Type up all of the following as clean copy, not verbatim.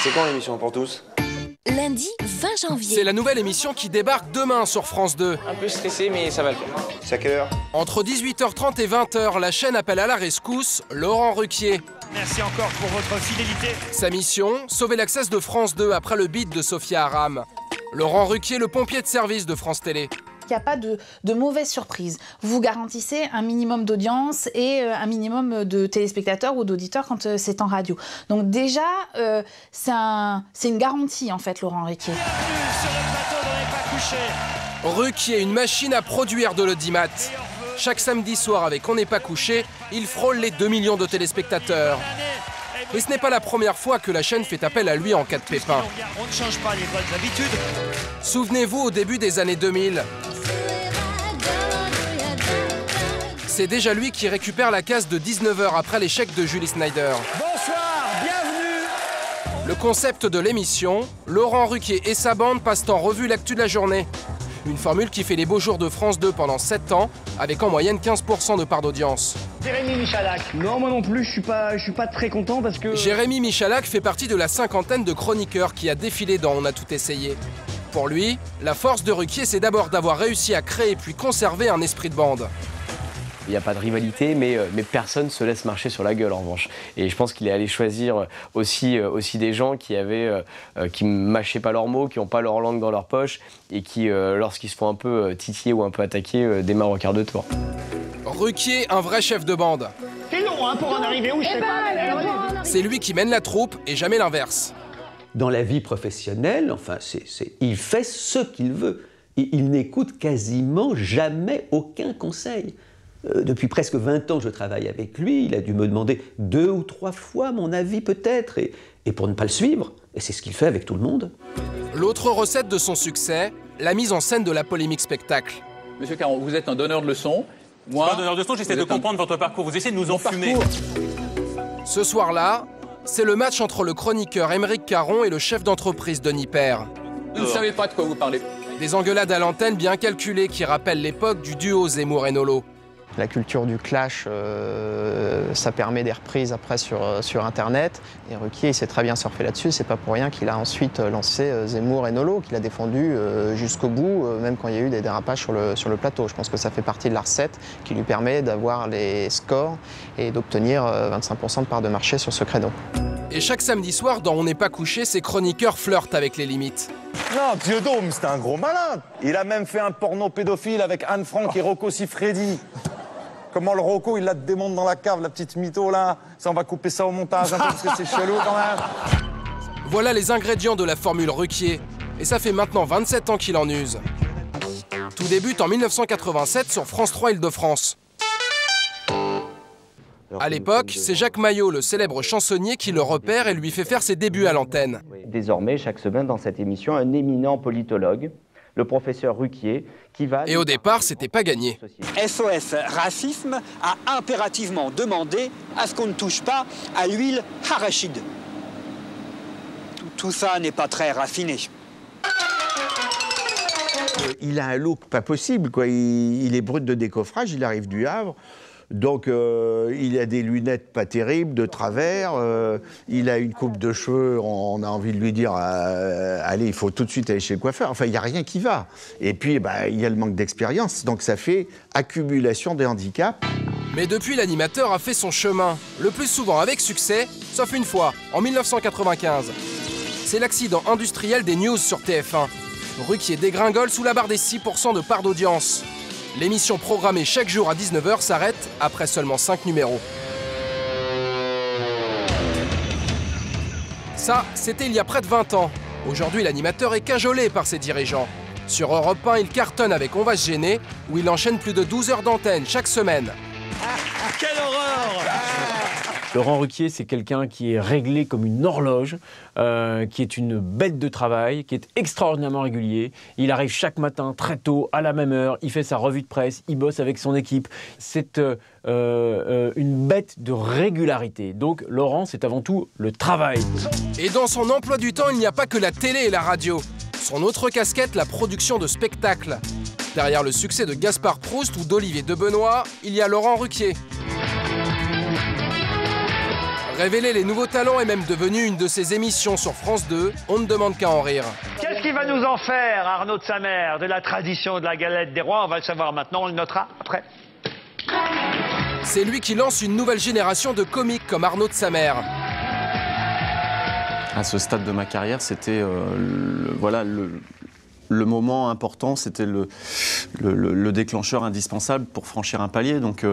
C'est quand l'émission pour tous? Lundi 20 janvier. C'est la nouvelle émission qui débarque demain sur France 2. Un peu stressé, mais ça va le faire. C'est à quelle heure? Entre 18h30 et 20h, la chaîne appelle à la rescousse Laurent Ruquier. Merci encore pour votre fidélité. Sa mission, sauver l'access de France 2 après le bid de Sophia Aram. Laurent Ruquier, le pompier de service de France Télé. Il n'y a pas de mauvaise surprise. Vous garantissez un minimum d'audience et un minimum de téléspectateurs ou d'auditeurs quand c'est en radio. Donc déjà, c'est une garantie en fait, Laurent Ruquier. Bienvenue sur le plateau d'On n'est pas couché. Ruquier, une machine à produire de l'audimat. Chaque samedi soir avec On n'est pas couché, il frôle les 2 millions de téléspectateurs. Mais ce n'est pas la première fois que la chaîne fait appel à lui en cas de pépin. On ne change pas les bonnes habitudes. Souvenez-vous, au début des années 2000, c'est déjà lui qui récupère la case de 19h après l'échec de Julie Snyder. Bonsoir, bienvenue. Le concept de l'émission, Laurent Ruquier et sa bande passent en revue l'actu de la journée. Une formule qui fait les beaux jours de France 2 pendant 7 ans, avec en moyenne 15% de part d'audience. Jérémy Michalak. Non, moi non plus, je suis pas très content parce que... Jérémy Michalak fait partie de la cinquantaine de chroniqueurs qui a défilé dans On a tout essayé. Pour lui, la force de Ruquier, c'est d'abord d'avoir réussi à créer puis conserver un esprit de bande. Il n'y a pas de rivalité, mais personne ne se laisse marcher sur la gueule en revanche. Et je pense qu'il est allé choisir aussi des gens qui ne mâchaient pas leurs mots, qui n'ont pas leur langue dans leur poche et qui, lorsqu'ils se font un peu titiller ou un peu attaquer, démarrent au quart de tour. Ruquier, un vrai chef de bande. C'est long hein, pour en arriver où je sais pas. C'est lui qui mène la troupe et jamais l'inverse. Dans la vie professionnelle, enfin, il fait ce qu'il veut. Et il n'écoute quasiment jamais aucun conseil. Depuis presque 20 ans que je travaille avec lui, il a dû me demander 2 ou 3 fois mon avis peut-être, et pour ne pas le suivre, et c'est ce qu'il fait avec tout le monde. L'autre recette de son succès, la mise en scène de la polémique spectacle. Monsieur Caron, vous êtes un donneur de leçons. Moi, Pas donneur de leçons, j'essaie de comprendre votre parcours. Vous essayez de nous enfumer. Ce soir-là, c'est le match entre le chroniqueur Aymeric Caron et le chef d'entreprise Denis Père. vous ne savez pas de quoi vous parlez. Des engueulades à l'antenne bien calculées qui rappellent l'époque du duo Zemmour et Nolo. La culture du clash, ça permet des reprises après sur Internet. Et Ruquier, il s'est très bien surfé là-dessus. C'est pas pour rien qu'il a ensuite lancé Zemmour et Nolo, qu'il a défendu jusqu'au bout, même quand il y a eu des dérapages sur le plateau. Je pense que ça fait partie de la recette qui lui permet d'avoir les scores et d'obtenir 25% de part de marché sur ce créneau. Et chaque samedi soir, dans On n'est pas couché, ces chroniqueurs flirtent avec les limites. Non, Dieudôme, c'était un gros malin. Il a même fait un porno pédophile avec Anne Frank et Rocco Siffredi. Comment le Rocco, il la démonte dans la cave, la petite mytho, là. Ça, on va couper ça au montage un peu, parce que c'est chelou, quand même. Voilà les ingrédients de la formule Ruquier. Et ça fait maintenant 27 ans qu'il en use. Tout débute en 1987 sur France 3 Île-de-France. À l'époque, c'est Jacques Maillot, le célèbre chansonnier, qui le repère et lui fait faire ses débuts à l'antenne. Désormais, chaque semaine dans cette émission, un éminent politologue, le professeur Ruquier, qui va... Et au départ, c'était pas gagné. SOS Racisme a impérativement demandé à ce qu'on ne touche pas à l'huile arachide. Tout ça n'est pas très raffiné. Il a un look pas possible, quoi. Il est brut de décoffrage, il arrive du Havre. Donc, il a des lunettes pas terribles, de travers, il a une coupe de cheveux, on a envie de lui dire allez, il faut tout de suite aller chez le coiffeur. Enfin, il n'y a rien qui va. Et puis, il y a le manque d'expérience, donc ça fait accumulation des handicaps. Mais depuis, l'animateur a fait son chemin, le plus souvent avec succès, sauf une fois, en 1995. C'est l'accident industriel des news sur TF1. Ruquier dégringole sous la barre des 6% de part d'audience. L'émission programmée chaque jour à 19h s'arrête après seulement 5 numéros. Ça, c'était il y a près de 20 ans. Aujourd'hui, l'animateur est cajolé par ses dirigeants. Sur Europe 1, il cartonne avec On va se gêner, où il enchaîne plus de 12 heures d'antenne chaque semaine. Quelle horreur! Laurent Ruquier, c'est quelqu'un qui est réglé comme une horloge, qui est une bête de travail, qui est extraordinairement régulier. Il arrive chaque matin très tôt, à la même heure, il fait sa revue de presse, il bosse avec son équipe. C'est une bête de régularité. Donc Laurent, c'est avant tout le travail. Et dans son emploi du temps, il n'y a pas que la télé et la radio. Son autre casquette, la production de spectacles. Derrière le succès de Gaspard Proust ou d'Olivier Debenoît, il y a Laurent Ruquier. Révéler les nouveaux talents est même devenu une de ses émissions sur France 2. On ne demande qu'à en rire. Qu'est-ce qu'il va nous en faire, Arnaud de sa mère, de la tradition de la galette des rois? On va le savoir maintenant, on le notera après. C'est lui qui lance une nouvelle génération de comiques comme Arnaud de sa mère. À ce stade de ma carrière, c'était le moment important, c'était le déclencheur indispensable pour franchir un palier. Donc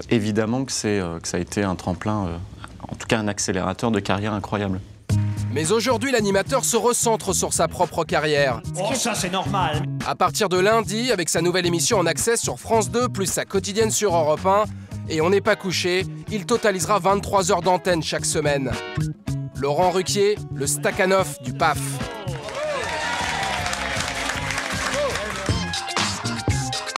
évidemment que ça a été un tremplin, en tout cas un accélérateur de carrière incroyable. Mais aujourd'hui, l'animateur se recentre sur sa propre carrière. Oh, ça c'est normal. À partir de lundi, avec sa nouvelle émission en accès sur France 2, plus sa quotidienne sur Europe 1, et on n'est pas couché, il totalisera 23 heures d'antenne chaque semaine. Laurent Ruquier, le Stakhanov du PAF.